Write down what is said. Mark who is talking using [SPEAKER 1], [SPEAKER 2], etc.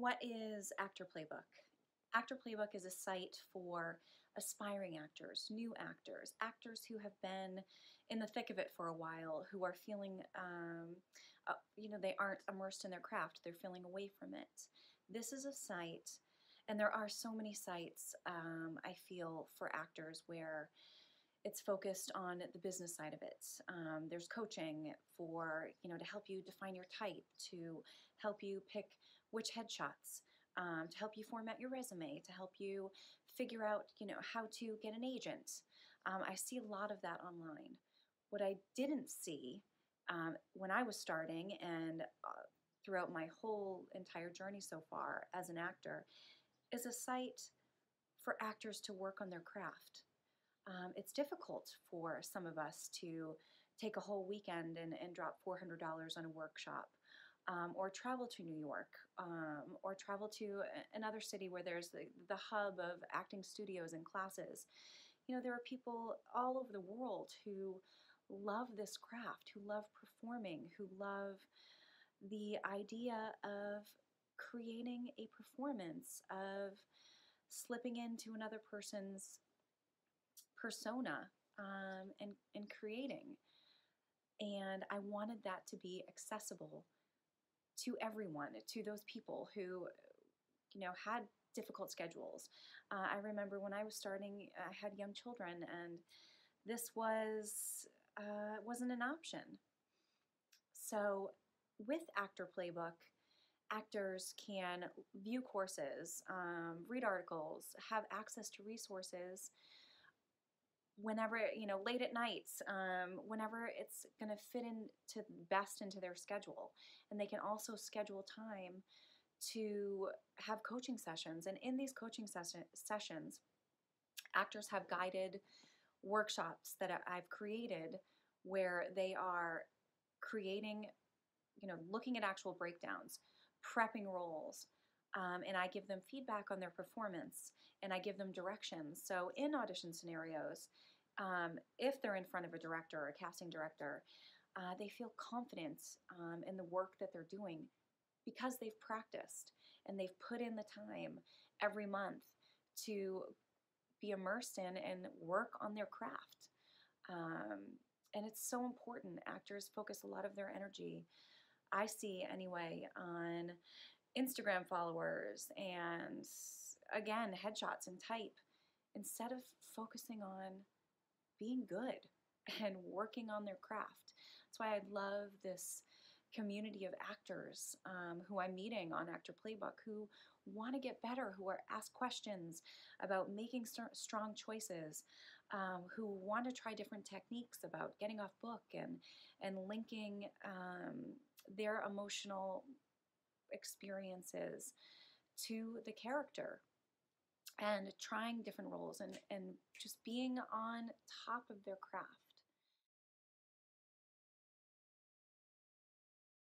[SPEAKER 1] What is ActorPlaybook? ActorPlaybook is a site for aspiring actors, new actors, actors who have been in the thick of it for a while, who are feeling, they aren't immersed in their craft. They're feeling away from it. This is a site, and there are so many sites, I feel, for actors where it's focused on the business side of it. There's coaching for, to help you define your type, to help you pick which headshots, to help you format your resume, to help you figure out, how to get an agent. I see a lot of that online. What I didn't see when I was starting and throughout my whole entire journey so far as an actor is a site for actors to work on their craft. It's difficult for some of us to take a whole weekend and drop $400 on a workshop, or travel to New York, or travel to another city where there's the hub of acting studios and classes. There are people all over the world who love this craft, who love performing, who love the idea of creating a performance, of slipping into another person's persona, and creating. And I wanted that to be accessible to everyone, to those people who, had difficult schedules. I remember when I was starting, I had young children, and this wasn't an option. So with ActorPlaybook, actors can view courses, read articles, have access to resources whenever, late at nights, whenever it's going to fit into their schedule. And they can also schedule time to have coaching sessions. And in these coaching sessions, actors have guided workshops that I've created where they are creating, looking at actual breakdowns, prepping roles, and I give them feedback on their performance, and I give them directions. So in audition scenarios, if they're in front of a director or a casting director, they feel confident in the work that they're doing because they've practiced and they've put in the time every month to be immersed in and work on their craft. And it's so important. Actors focus a lot of their energy, I see anyway, on Instagram followers and, again, headshots and type, instead of focusing on being good and working on their craft. That's why I love this community of actors who I'm meeting on ActorPlaybook, who want to get better, who are asked questions about making strong choices, who want to try different techniques about getting off book and linking their emotional experiences to the character, and trying different roles and just being on top of their craft.